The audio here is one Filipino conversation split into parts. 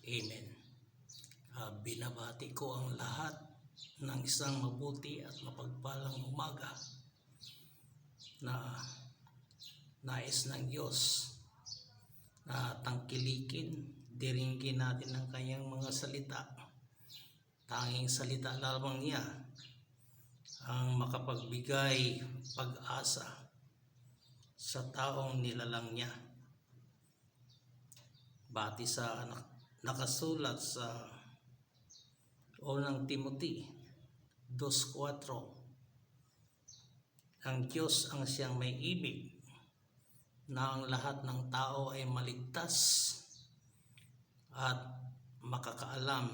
Amen. Binabati ko ang lahat ng isang mabuti at mapagpalang umaga na nais ng Diyos na tangkilikin, diringgin natin ang kanyang mga salita. Tanging salita lamang niya ang makapagbigay pag-asa sa taong nilalang niya. Bati sa nakasulat sa unang Timothy 2:4, ang Diyos ang siyang may ibig na ang lahat ng tao ay maligtas at makakaalam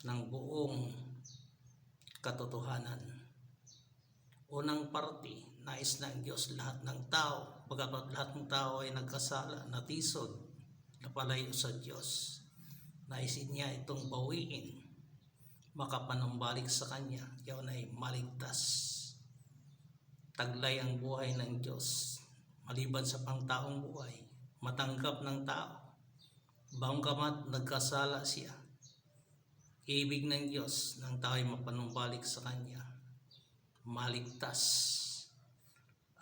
ng buong katotohanan. Unang parte, nais ng Diyos lahat ng tao, pagkat lahat ng tao ay nagkasala, natisod, napalayo sa Diyos. Naisin niya itong bawiin, makapanumbalik sa Kanya, yaon ay maligtas. Taglay ang buhay ng Diyos, maliban sa pangtaong buhay, matanggap ng tao, banggamat nagkasala siya. Ibig ng Diyos ng tao ay mapanumbalik sa Kanya, maligtas.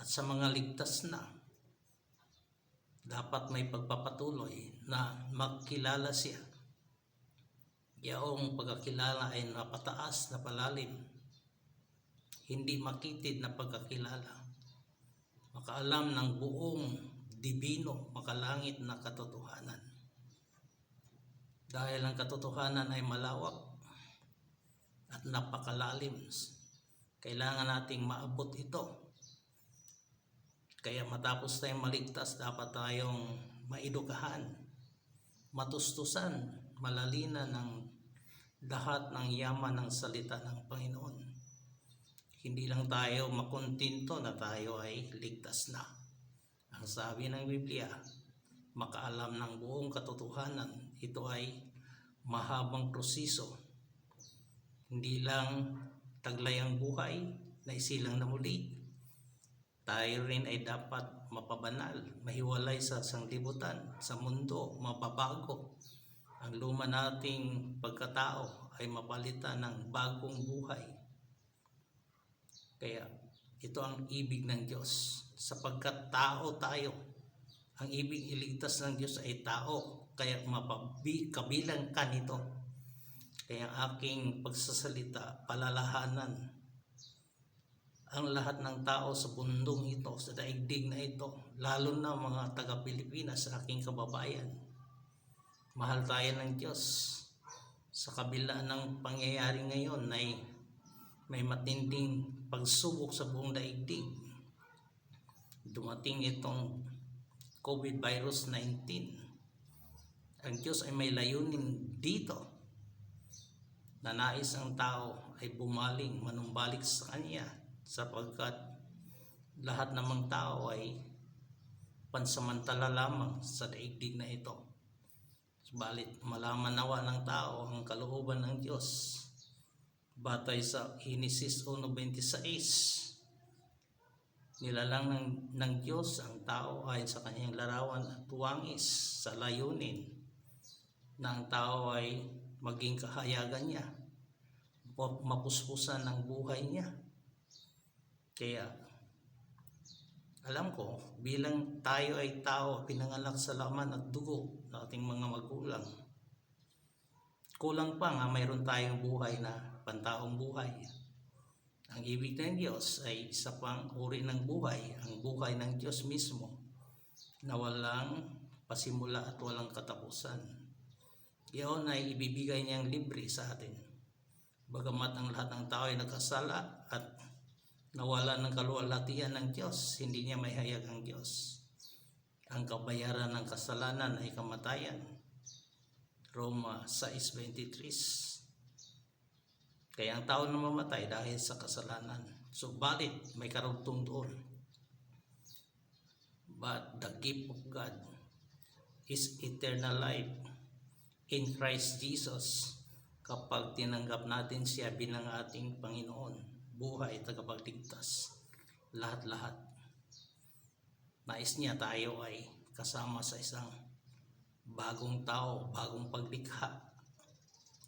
At sa mga ligtas na, dapat may pagpapatuloy na magkilala siya. Yaong pagkakilala ay napataas na palalim, hindi makitid na pagkakilala. Makaalam ng buong dibino, makalangit na katotohanan. Dahil ang katotohanan ay malawak at napakalalim, kailangan nating maabot ito. Kaya matapos tayong maligtas, dapat tayong maidukahan, matustusan, malalina ng lahat ng yaman ng salita ng Panginoon. Hindi lang tayo makontinto na tayo ay ligtas na. Ang sabi ng Biblia, makaalam ng buong katotohanan, ito ay mahabang proseso. Hindi lang taglay ang buhay na isilang na muli. Tayo rin ay dapat mapabanal, mahiwalay sa sanglibutan, sa mundo, mapabago. Ang luma nating pagkatao ay mapalitan ng bagong buhay. Kaya ito ang ibig ng Diyos. Sapagkat tao tayo, ang ibig iligtas ng Diyos ay tao. Kaya kabilang ka nito. Kaya aking pagsasalita, palalahanan ang lahat ng tao sa bundong ito, sa daigdig na ito, lalo na mga taga-Pilipinas, sa aking kababayan. Mahal tayo ng Diyos. Sa kabila ng pangyayari ngayon ay may matinding pagsubok sa buong daigdig. Dumating itong COVID-19. Ang Diyos ay may layunin dito na nais ang tao ay bumaling, manumbalik sa Kanya, sapagkat lahat namang tao ay pansamantala lamang sa daigdig na ito. Subalit malaman nawa ng tao ang kalooban ng Diyos. Batay sa Genesis 1:26, nilalang ng Diyos ang tao ay sa Kanyang larawan at tuwangis sa layunin na ang tao ay maging kahayagan niya, mapuspusan ng buhay niya. Kaya alam ko, bilang tayo ay tao, pinanganak sa laman at dugo ng ating mga magulang, kulang pa nga mayroon tayong buhay na pantaong buhay. Ang ibig ng Diyos ay isa pang uri ng buhay, ang buhay ng Diyos mismo, na walang pasimula at walang katapusan. Iyon ay ibibigay niyang libre sa atin. Bagamat ang lahat ng tao ay nagkasala at nawala ng kaluwalhatian ng Diyos, hindi niya may hayag ang Diyos. Ang kabayaran ng kasalanan ay kamatayan. Roma 6:23. Kaya ang tao na mamatay dahil sa kasalanan. Subalit may karugtong doon. But the gift of God is eternal life in Christ Jesus, kapag tinanggap natin siya bilang ating Panginoon, buhay, tagapagligtas, lahat-lahat. Nais niya tayo ay kasama sa isang bagong tao, bagong paglikha.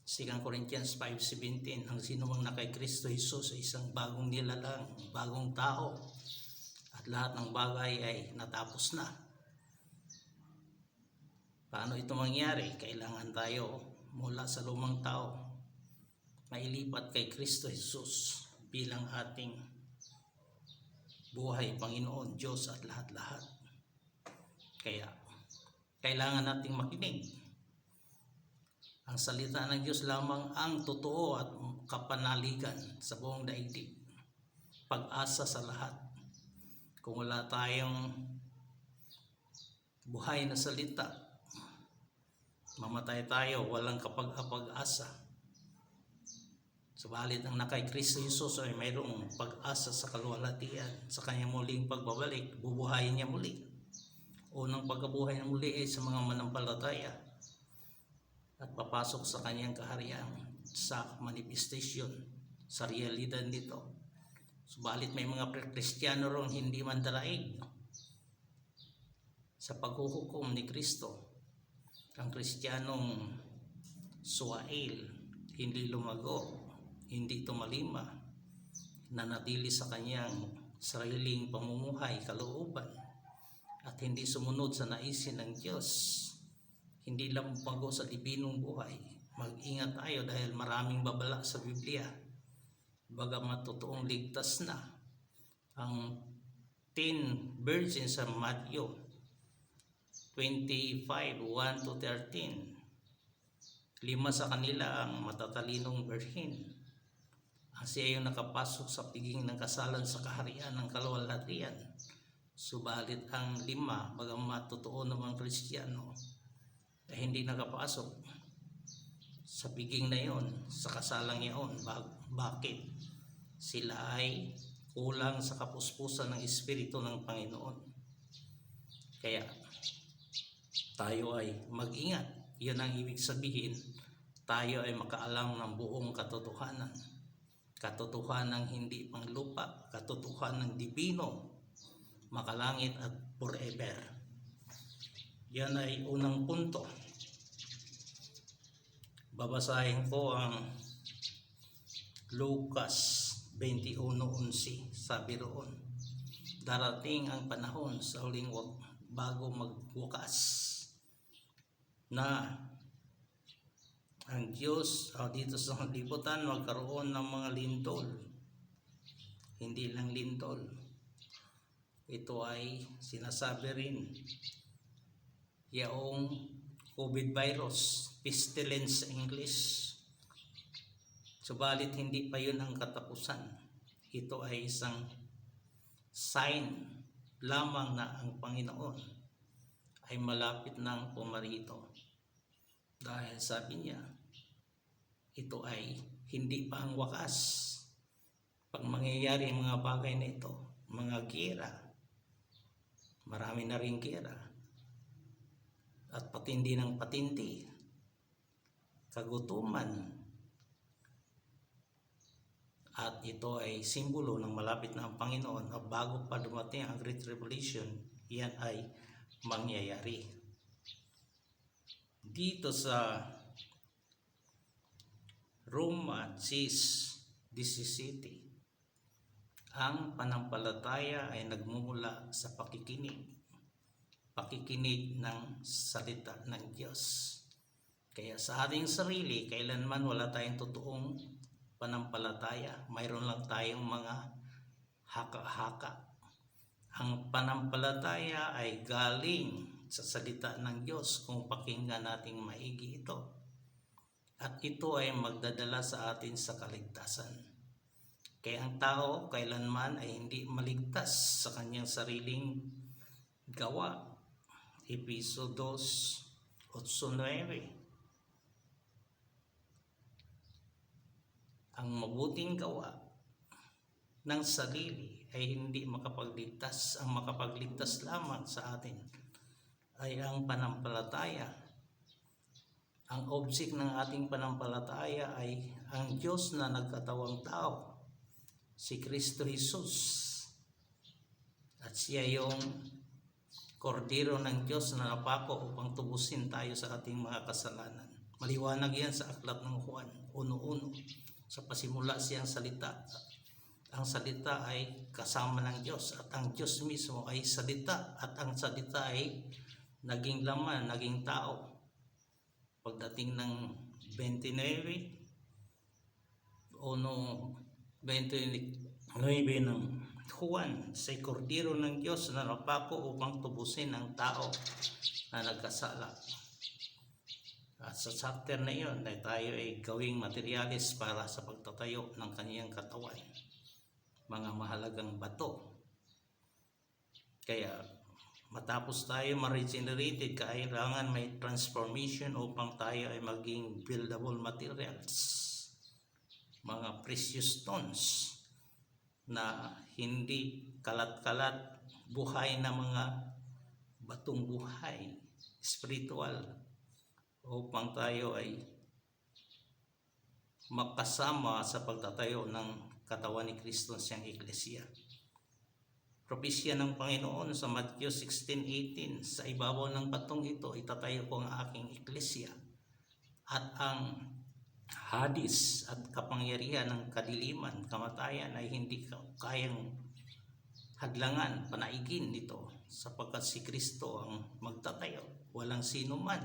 2 Corinthians 5:17, ang sino mang na kay Kristo Jesus ay isang bagong nilalang, bagong tao, at lahat ng bagay ay natapos na. Paano ito mangyari? Kailangan tayo mula sa lumang tao mailipat kay Kristo Jesus bilang ating buhay, Panginoon, Diyos at lahat-lahat. Kaya kailangan nating makinig. Ang salita ng Diyos lamang ang totoo at kapanaligan sa buong daigdig. Pag-asa sa lahat. Kung wala tayong buhay na salita, mamatay tayo, walang kapag-asa. Subalit ang nakay Kristo Jesus ay mayroong pag-asa sa kaluwalhatian. Sa kanyang muling pagbabalik, bubuhayin niya muli. Unang pagkabuhay na muli ay sa mga manampalataya at papasok sa kanyang kaharian sa manifestation, sa realidad nito. Subalit may mga Kristiyano ron hindi mandaraig sa paghuhukom ni Kristo. Ang Kristiyanong suwail, hindi lumago, hindi tumalima, nanatili sa kanyang sariling pamumuhay, kalooban, at hindi sumunod sa naisin ng Diyos, hindi lampago sa dibinong buhay. Mag-ingat tayo dahil maraming babala sa Biblia. Bagamat totoong ligtas na ang 10 virgins sa Matthew 25:1-13, 5 sa kanila ang matatalinong birhen. Ang siya yung nakapasok sa piging ng kasalan sa kaharian ng kaluwalhatian. Subalit ang 5, bagamat totoo namang Kristiyano, ay hindi nakapasok sa piging na yon, sa kasalang yon. Bakit? Sila ay kulang sa kapuspusan ng Espiritu ng Panginoon. Kaya tayo ay mag-ingat. Yan ang ibig sabihin, tayo ay makaalam ng buong katotohanan. Katotohanan hindi panglupa, katotohanan dibino, makalangit at forever. Yan ay unang punto. Babasahin ko ang Lucas 21:11. Sabi roon, darating ang panahon sa huling bago magwakas na ang Diyos dito sa liputan magkaroon ng mga lindol. Hindi lang lindol. Ito ay sinasabi rin yaong COVID virus, pestilence sa English. Subalit hindi pa yun ang katapusan. Ito ay isang sign lamang na ang Panginoon ay malapit nang pumarito. Dahil sabi niya, ito ay hindi pa ang wakas. Pag mangyayari ang mga bagay na ito, mga giyera, marami na rin giyera, at patindi ng patindi, kagutuman, at ito ay simbolo ng malapit na ang Panginoon. Bago pa dumating ang Great Revelation, yan ay mangyayari. Dito sa Roma 6:17, ang panampalataya ay nagmumula sa pakikinig ng salita ng Diyos. Kaya sa ating sarili, kailanman wala tayong totoong panampalataya. Mayroon lang tayong mga haka-haka. Ang panampalataya ay galing sa salita ng Diyos kung pakinggan nating maigi ito. At ito ay magdadala sa atin sa kaligtasan. Kaya ang tao kailanman ay hindi maligtas sa kanyang sariling gawa. Efeso 2:8. Ang mabuting gawa ng sarili ay hindi makapagligtas. Ang makapagligtas lamang sa atin ay ang panampalataya. Ang object ng ating panampalataya ay ang Diyos na nagkatawang tao, si Kristo Jesus. At siya yung kordero ng Diyos na napako upang tubusin tayo sa ating mga kasalanan. Maliwanag yan sa aklat ng Juan 1:1. Sa pasimula siyang salita. Ang salita ay kasama ng Diyos at ang Diyos mismo ay salita at ang salita ay naging laman, naging tao. Pagdating ng 29 ng Juan, sa kordero ng Diyos na napako upang tubusin ang tao na nagkasala. At sa chapter na iyon ay tayo ay gawing materialis para sa pagtatayo ng kaniyang katawan. Mga mahalagang bato. Kaya matapos tayo ma-regenerated, kailangan may transformation upang tayo ay maging buildable materials. Mga precious stones na hindi kalat-kalat, buhay na mga batong buhay, spiritual, upang tayo ay makasama sa pagtatayo ng katawan ni Kristo siyang Iglesia. Propesya ng Panginoon sa Matthew 16:18, sa ibabaw ng batong ito itatayo ko ang aking Iglesia, at ang Hadis at kapangyarihan ng kadiliman, kamatayan ay hindi kayang hadlangan, panaigin nito, sapagkat si Kristo ang magtatayo. Walang sino man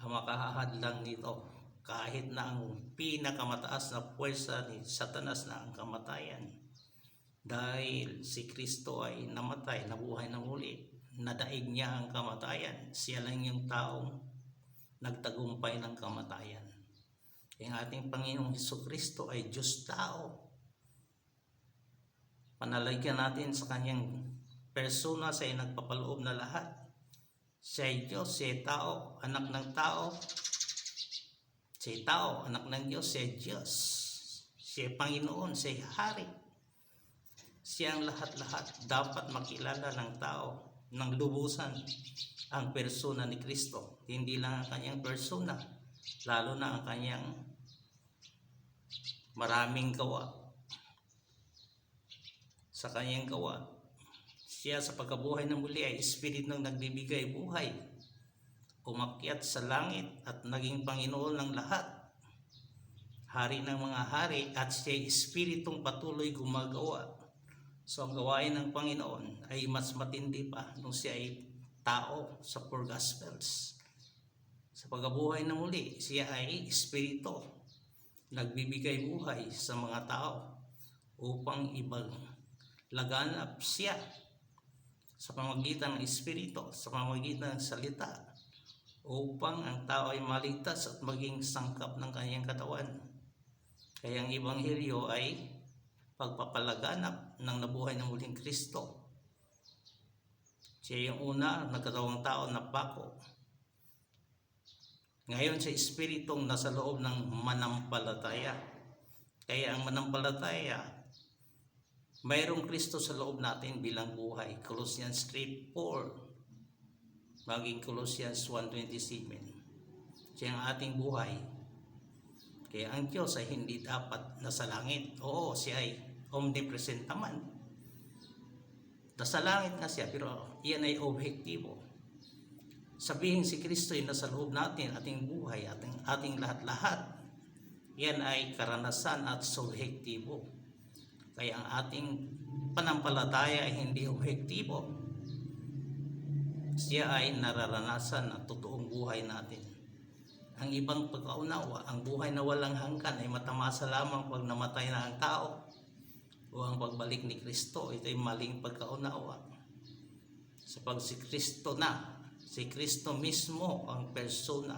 ang makahahadlang nito, kahit na ang pinakamataas na puwersa ni Satanas na ang kamatayan. Dahil si Kristo ay namatay, nabuhay na muli, nadaig niya ang kamatayan. Siya lang yung taong nagtagumpay ng kamatayan. Ang ating Panginoong Hesukristo ay Diyos tao. Panalagyan natin sa kanyang persona, siya ay nagpapaloob na lahat. Siya ay Diyos, siya ay tao, anak ng tao. Siya ay tao, anak ng Diyos, siya ay Diyos. Siya ay Panginoon, siya ay Hari. Siya ang lahat-lahat. Dapat makilala ng tao ng lubusan ang persona ni Kristo. Hindi lang ang kanyang persona, lalo na ang kanyang maraming gawa. Sa kanyang gawa, siya sa pagkabuhay ng muli ay Espiritu ng nagbibigay buhay. Umakyat sa langit at naging Panginoon ng lahat. Hari ng mga hari, at siya ay Espiritong patuloy gumagawa. So ang gawain ng Panginoon ay mas matindi pa nung siya ay tao sa 4 Gospels. Sa pagkabuhay ng muli, siya ay Espiritu, nagbibigay buhay sa mga tao upang laganap siya sa pamamagitan ng Espiritu, sa pamamagitan ng salita, upang ang tao ay maligtas at maging sangkap ng kanyang katawan. Kaya ang Ebanghelyo ay pagpapalaganap ng nabuhay ng muling Kristo. Siya yung una, nagkatawang tao na pako. Ngayon siya Espiritong nasa loob ng manampalataya. Kaya ang manampalataya, mayroong Kristo sa loob natin bilang buhay. Colossians 3:4 maging Colossians 1:27. Siya ang ating buhay. Kaya ang Diyos ay hindi dapat nasa langit. Oo, siya ay omnipresent naman. Nasa langit nga siya, pero iyan ay objektibo. Sabihin si Kristo ay nasa loob natin, ating buhay, ating lahat-lahat. Yan ay karanasan at subjektibo. Kaya ang ating panampalataya ay hindi objektibo. Siya ay nararanasan at totoong buhay natin. Ang ibang pagkaunawa, ang buhay na walang hanggan ay matamasa lamang pag namatay na ang tao o ang pagbalik ni Kristo. Ito ay maling pagkaunawa. Sapag si Kristo si Kristo mismo ang persona,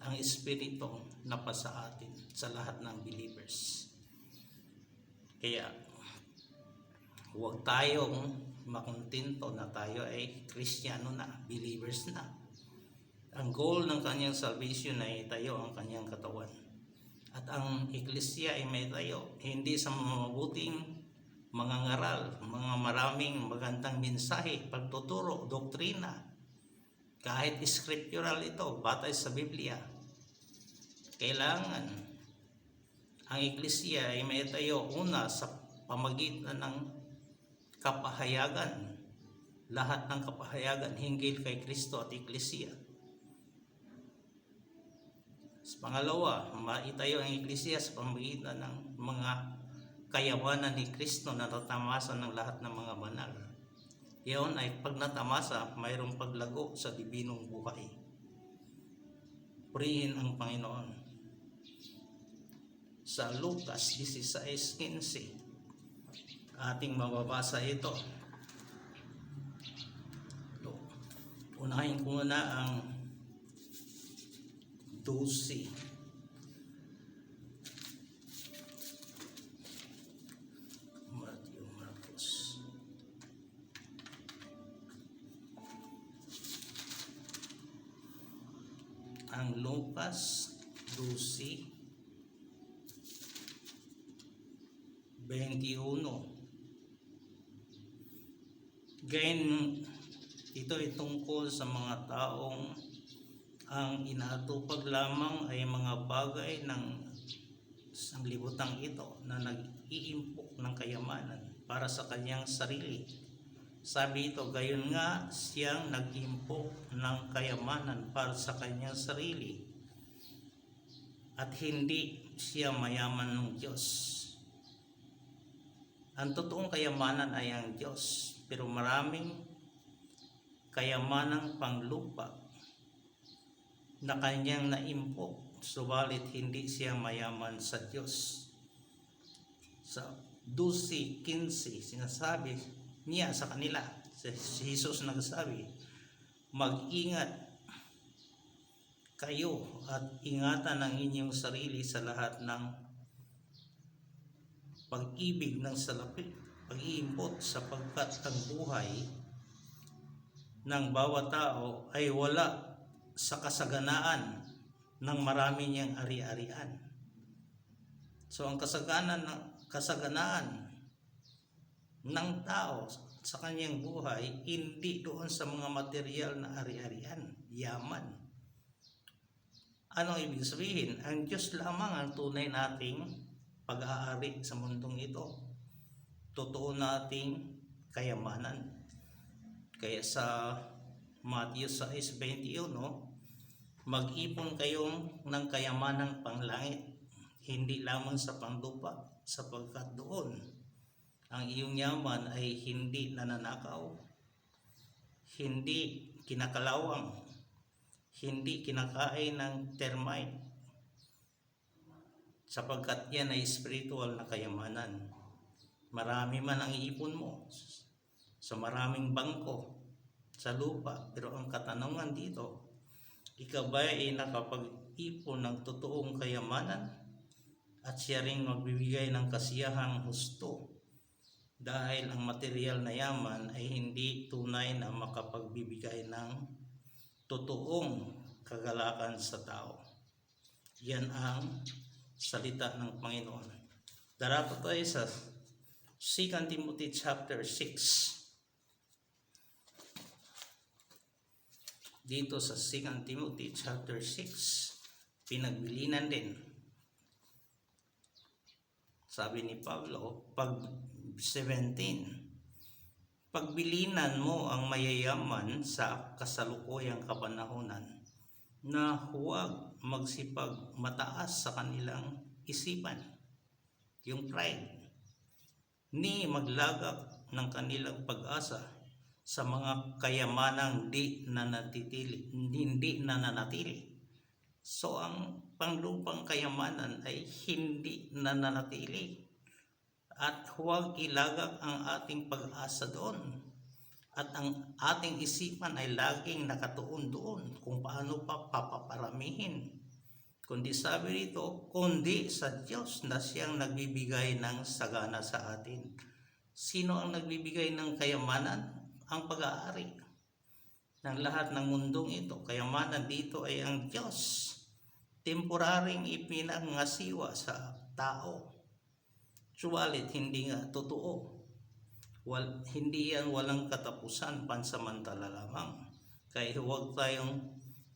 ang Espiritu na pasa atin sa lahat ng believers. Kaya huwag tayong makontento na tayo ay Kristiyano na, believers na. Ang goal ng kanyang salvation ay tayo ang kanyang katawan. At ang Iglesia ay may tayo, hindi sa mabuting mga ngaral, mga maraming magandang mensahe, pagtuturo, doktrina. Kahit scriptural ito, batay sa Biblia. Kailangan ang Iglesia ay may tayo una sa pamagitan ng kapahayagan lahat ng kapahayagan hinggil kay Kristo at Iglesia. Pangalawa, maitayo ang Iglesia sa pamamagitan ng mga kayamanan ni Kristo na natamasa ng lahat ng mga banal. Iyon ay pag natamasa, mayroong paglago sa dibinong buhay. Purihin ang Panginoon. Sa Lucas 16:15, ating mababasa ito. Unahin ko muna ang 12. Matthew, Marcos. Ang Lucas 12:21. Gayon, ito ay tungkol sa mga taong ang inaatupag lamang ay mga bagay ng sanglibutang ito na nag-iimpok ng kayamanan para sa kanyang sarili. Sabi ito, gayon nga siyang nag-impok ng kayamanan para sa kanyang sarili at hindi siya mayaman ng Diyos. Ang totoong kayamanan ay ang Diyos, pero maraming kayamanang panglupa na kanyang naimpok, subalit hindi siya mayaman sa Diyos. Sa 12:15, sinasabi niya sa kanila, si Jesus nagsabi, mag-ingat kayo at ingatan ang inyong sarili sa lahat ng pag-ibig ng salapi, pag-iimpot, sapagkat ang buhay ng bawat tao ay wala sa kasaganaan ng marami niyang ari-arian. So ang kasaganaan ng tao sa kanyang buhay hindi doon sa mga material na ari-arian, yaman. Ano ibig sabihin? Ang Diyos lamang ang tunay nating pag-aari sa mundong ito. Totoo nating kayamanan. Kaya sa Matthew 6:21, mag-ipon kayong ng kayamanang panglangit, hindi lamang sa panglupa, sapagkat doon ang iyong yaman ay hindi nananakaw, hindi kinakalawang, hindi kinakain ng termite, sapagkat yan ay spiritual na kayamanan. Marami man ang ipon mo sa maraming bangko sa lupa, pero ang katanungan dito, ikaw ba ay nakapag-ipon ng totoong kayamanan at siya ring magbibigay ng kasiyahang husto, dahil ang material na yaman ay hindi tunay na makapagbibigay ng totoong kagalakan sa tao. Yan ang salita ng Panginoon. Darato tayo sa 2 Timothy chapter 6. Dito sa 2 Timothy chapter 6, pinagbilinan din. Sabi ni Pablo, pag 17, pagbilinan mo ang mayayaman sa kasalukuyang kapanahunan na huwag magsipag mataas sa kanilang isipan, yung pride, ni maglagak ng kanilang pag-asa sa mga kayamanang hindi nananatili. So ang panglupang kayamanan ay hindi nananatili, at huwag ilagak ang ating pag-asa doon, at ang ating isipan ay laging nakatuon doon kung paano pa papaparamihin, kundi sabi rito, kundi sa Diyos na siyang nagbibigay ng sagana sa atin. Sino ang nagbibigay ng kayamanan? Ang pag-aari ng lahat ng mundong ito. Kayamanan dito ay ang Diyos, temporaring ipinangasiwa sa tao. Subalit hindi nga totoo. Hindi yan walang katapusan, pansamantala lamang. Kaya huwag tayong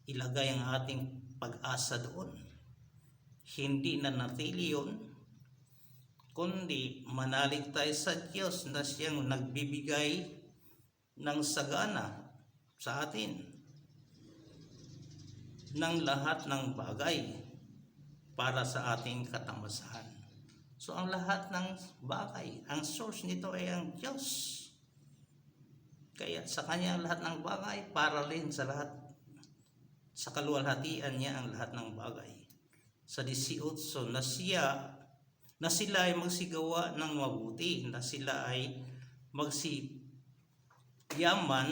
ilagay ang ating pag-asa doon. Hindi nanatili yun, kundi manalig tayo sa Diyos na siyang nagbibigay ng sagana sa atin ng lahat ng bagay para sa ating katamasahan. So ang lahat ng bagay, ang source nito ay ang Diyos. Kaya sa Kanya ang lahat ng bagay para rin sa lahat, sa kaluwalhatian niya ang lahat ng bagay. Sa 18 na sila ay magsigawa ng mabuti, na sila ay magsiyaman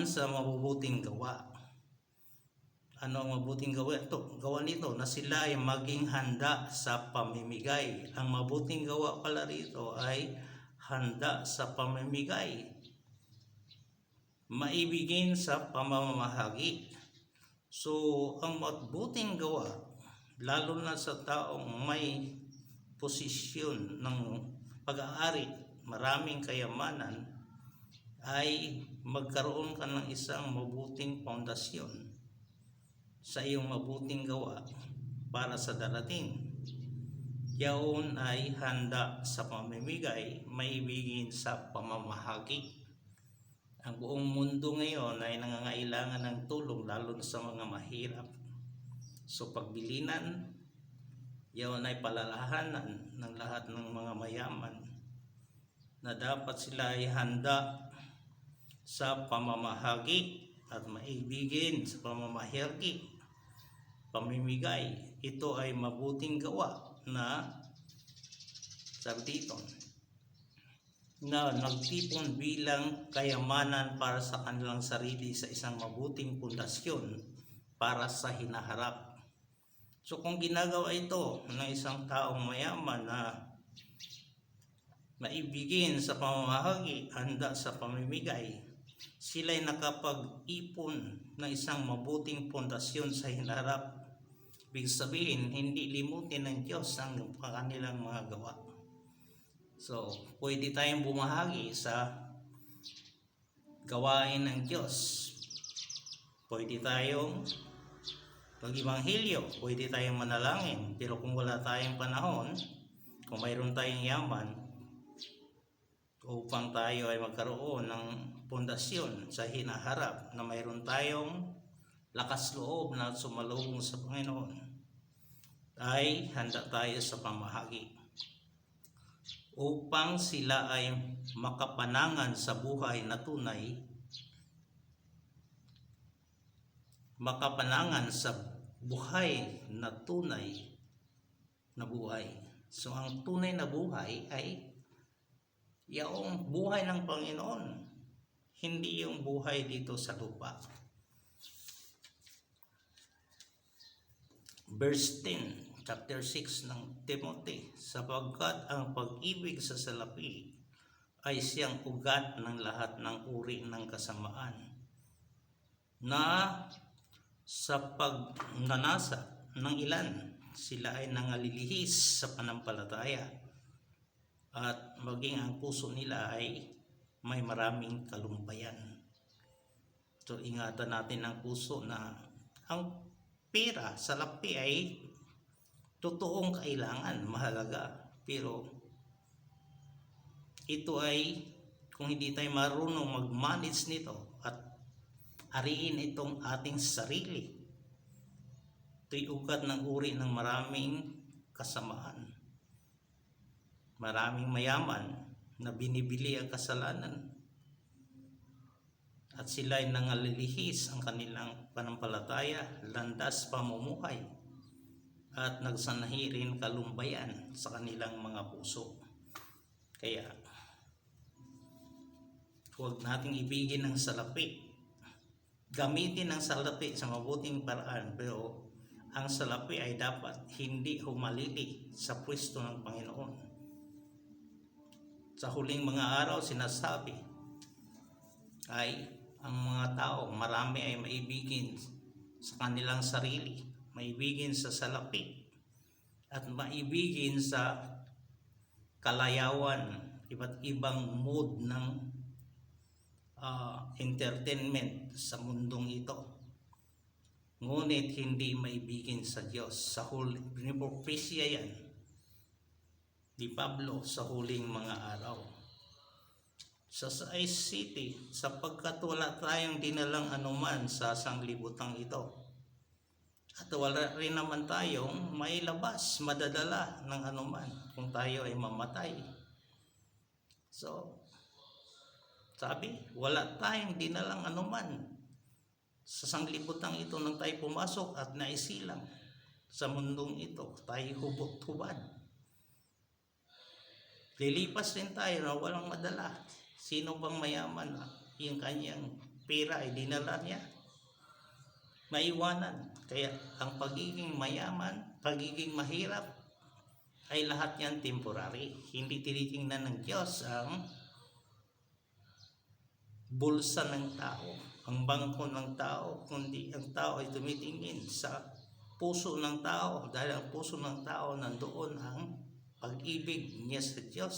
sa mabubuting gawa. Ano ang mabuting gawa? Gawa nito na sila ay maging handa sa pamimigay. Ang mabuting gawa pala rito ay handa sa pamimigay. Maibigin sa pamamahagi. So, ang mabuting gawa, lalo na sa taong may posisyon ng pag-aari, maraming kayamanan, ay magkaroon ka ng isang mabuting pundasyon sa iyong mabuting gawa para sa darating. Yaon ay handa sa pamimigay, maibigin sa pamamahagi. Ang buong mundo ngayon ay nangangailangan ng tulong, lalo na sa mga mahirap. So pagbilinan, yaon ay palalahanan ng lahat ng mga mayaman na dapat sila ay handa sa pamamahagi at maibigin sa pamamahagi, pamimigay. Ito ay mabuting gawa na, sabi dito, na nagtipon bilang kayamanan para sa kanilang sarili sa isang mabuting pundasyon para sa hinaharap. So kung ginagawa ito ng isang taong mayaman na maibigin sa pamamahagi, handa sa pamimigay, sila'y nakapag-ipon ng isang mabuting pundasyon sa hinaharap. Ibig sabihin, hindi limutin ng Diyos ang kanilang mga gawa. So, pwede tayong bumahagi sa gawain ng Diyos. Pwede tayong mag-ibanghilyo, pwede tayong manalangin. Pero kung wala tayong panahon, kung mayroon tayong yaman, upang tayo ay magkaroon ng pundasyon sa hinaharap, na mayroon tayong lakas loob na sumalubong sa Panginoon, ay handa tayo sa pamahagi upang sila ay makapanangan sa buhay na tunay, makapanangan sa buhay na tunay na buhay. So ang tunay na buhay ay yung buhay ng Panginoon, hindi yung buhay dito sa lupa. Verse 10, chapter 6 ng Timothy, sapagkat ang pag-ibig sa salapi ay siyang ugat ng lahat ng uri ng kasamaan, na sa pagnanasa ng ilan sila ay nangalilihis sa panampalataya, at maging ang puso nila ay may maraming kalumpayan. So ingatan natin ang puso na ang pera, salapi ay totoong kailangan, mahalaga. Pero ito ay, kung hindi tayo marunong mag-manage nito at ariin itong ating sarili, ito'y ugat ng uri ng maraming kasamaan. Maraming mayaman na binibili ang kasalanan, at sila ay nangalilihis ang kanilang panampalataya, landas pamumuhay, at nagsanahi rin kalumbayan sa kanilang mga puso. Kaya huwag nating ibigin ang salapi. Gamitin ang salapi sa mabuting paraan, pero ang salapi ay dapat hindi humalili sa pwesto ng Panginoon. Sa huling mga araw, sinasabi ay ang mga tao, marami ay maibigin sa kanilang sarili, maibigin sa salapi, at maibigin sa kalayawan, iba't ibang mood ng entertainment sa mundong ito. Ngunit hindi maibigin sa Diyos. Sa huling, pinipropesya yan ni Pablo sa huling mga araw. sa Sais City sapagkat wala tayong dinalang anuman sa sanglibutang ito. At wala rin naman tayong mailabas, madadala ng anuman kung tayo ay mamatay. So, sabi, wala tayong dinalang anuman sa sanglibutang ito nang tayo pumasok at naisilang sa mundong ito. Tayo hubot-hubad. Lilipas rin tayo na walang madala. Sino bang mayaman yung kanyang pera ay dinala niya? Maiwanan. Kaya ang pagiging mayaman, pagiging mahirap, ay lahat yan temporary. Hindi tinitingnan ng Diyos ang bulsa ng tao, ang bangko ng tao, kundi ang tao ay tumitingin sa puso ng tao, dahil ang puso ng tao nandoon ang pag-ibig niya sa Diyos.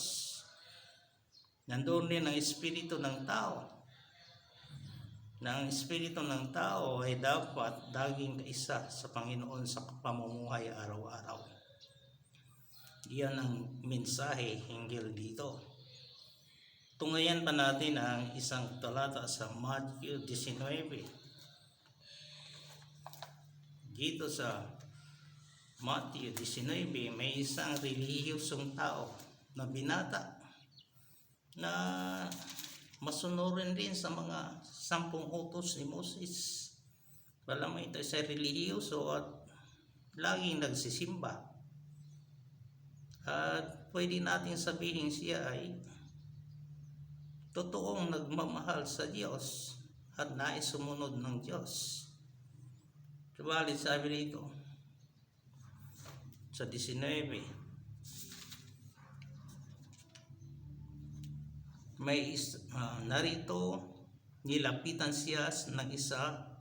Nandoon din ang espiritu ng tao. Na ang espiritu ng tao ay dapat daging kaisa sa Panginoon sa pamumuhay araw-araw. Iyan ang mensahe hinggil dito. Tunghayan pa natin ang isang talata sa Matthew 19. Dito sa Matthew 19, may isang relihiyosong tao na binata na masunurin din sa mga 10 utos ni Moses. Alam mo, ito sa relihiyoso at laging nagsisimba. At pwede natin sabihin siya ay totoong nagmamahal sa Diyos at nais sumunod ng Diyos. Subalit sabi dito sa 19, narito nilapitan siya ng isa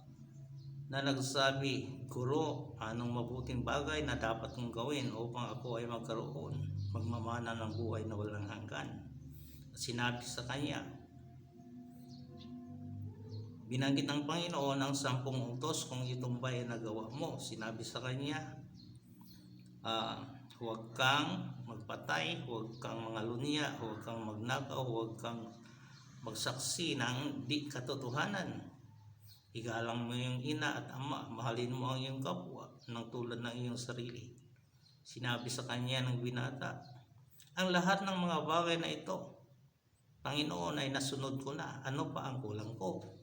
na nagsabi, Guro, anong mabuting bagay na dapat kong gawin upang ako ay magmamana ng buhay na walang hanggan? Sinabi sa kanya, binanggit ng Panginoon ang 10 utos kung itong ba ay nagawa mo. Sinabi sa kanya, huwag kang magpatay, huwag kang mangalunya, huwag kang magnakaw, huwag kang magsaksi ng di katotohanan. Igalang mo yung ina at ama, mahalin mo ang iyong kapwa ng tulad ng iyong sarili. Sinabi sa kanya ng binata, ang lahat ng mga bagay na ito, Panginoon, ay nasunod ko na. Ano pa ang kulang ko?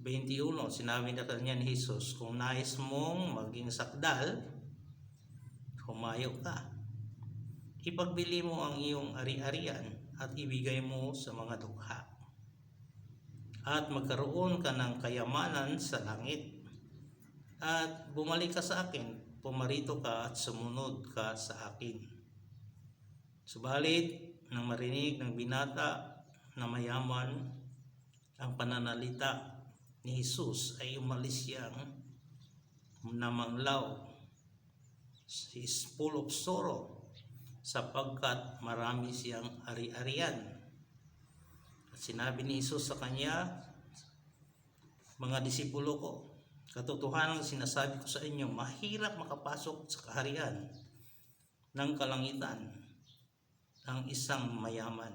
21, sinabi na kanya ni Jesus, kung nais mong maging sakdal, humayo ka. Ipagbili mo ang iyong ari-arian at ibigay mo sa mga dukha. At magkaroon ka ng kayamanan sa langit. At bumalik ka sa akin, pumarito ka at sumunod ka sa akin. Subalit, nang marinig ng binata na mayaman ang pananalita ni Jesus, ay umalis siyang namanglaw. He is full of sorrow sapagkat marami siyang ari-arian. At sinabi ni Jesus sa kanya, mga disipulo ko, katotohanan sinasabi ko sa inyo, mahirap makapasok sa kaharian ng kalangitan ang isang mayaman.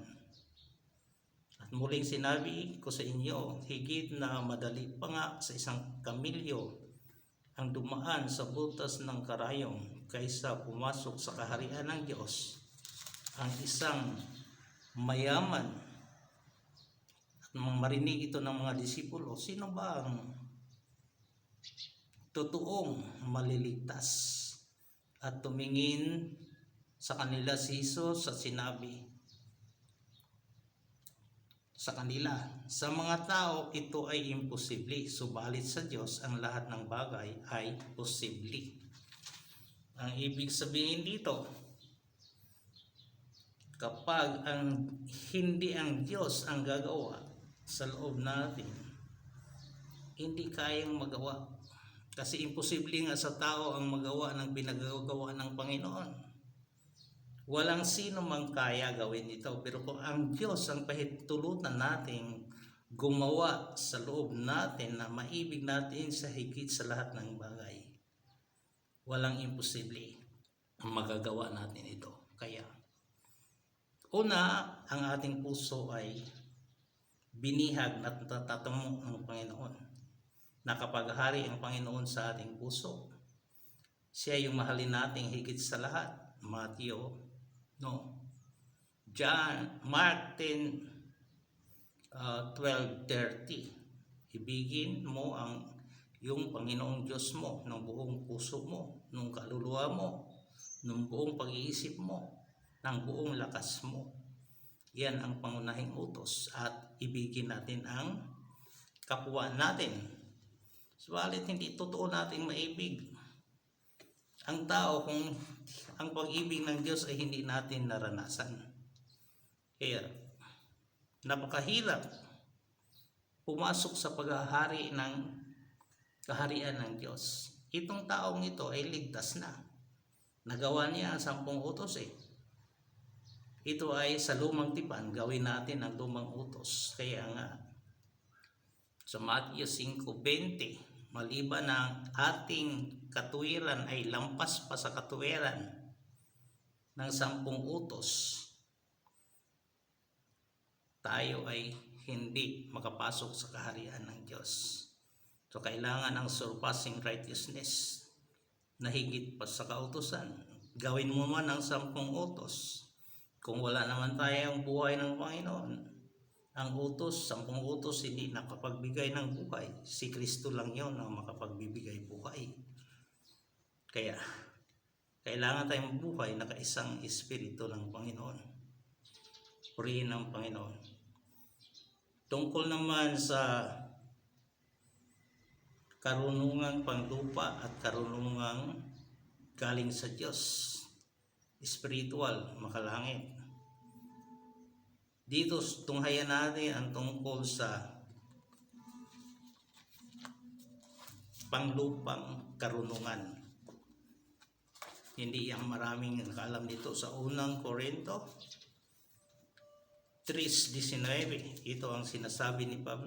At muling sinabi ko sa inyo, higit na madali pa nga sa isang kamilyo ang dumaan sa butas ng karayong kaysa pumasok sa kaharian ng Diyos ang isang mayaman. At marinig ito ng mga disipulo, sino ba ang totoong maliligtas? At tumingin sa kanila si Jesus at sinabi sa kanila, sa mga tao ito ay imposible, subalit sa Diyos ang lahat ng bagay ay posible. Ang ibig sabihin dito, kapag hindi ang Diyos ang gagawa sa loob natin, hindi kayang magawa. Kasi imposible nga sa tao ang magawa ng pinagagawa ng Panginoon. Walang sino mang kaya gawin ito. Pero kung ang Diyos ang pahintulutan nating gumawa sa loob natin na maibig natin sa higit sa lahat ng bagay, walang imposible ang magagawa natin ito. Kaya Una, ang ating puso ay binihag at natatango ng Panginoon. Nakapaghari ang Panginoon sa ating puso. Siya yung mahalin nating higit sa lahat. Matthew, no? John, Mark 10:12-30. Ibigin mo yung Panginoong Diyos mo ng buong puso mo, ng kaluluwa mo, ng buong pag-iisip mo, ng buong lakas mo. Yan ang pangunahing utos, at ibigin natin ang kapwa natin. Subalit hindi totoo nating maibig ang tao kung ang pag-ibig ng Diyos ay hindi natin naranasan. Kaya napakahirap pumasok sa paghahari ng kaharian ng Diyos. Itong taong ito ay ligtas na. Nagawa niya ang 10 utos eh. Ito ay sa lumang tipan, gawin natin ang lumang utos. Kaya nga, sa Matthew 5:20, maliban ang ating katuwiran ay lampas pa sa katuwiran ng 10 utos, tayo ay hindi makapasok sa kaharian ng Diyos. So kailangan ang surpassing righteousness na higit pa sa kautusan. Gawin mo man ang 10 utos. Kung wala naman tayong buhay ng Panginoon, ang utos, 10 utos hindi nakapagbigay ng buhay. Si Kristo lang yon ang makapagbibigay buhay. Kaya, kailangan tayong buhay na kaisang Espiritu ng Panginoon. Purihin ng Panginoon. Tungkol naman sa karunungang panglupa at karunungang galing sa Diyos, spiritual, makalangit. Dito tunghayan natin ang tungkol sa panglupang karunungan. Hindi ang maraming nakaalam dito sa unang Korinto 3:19. Ito ang sinasabi ni Pablo.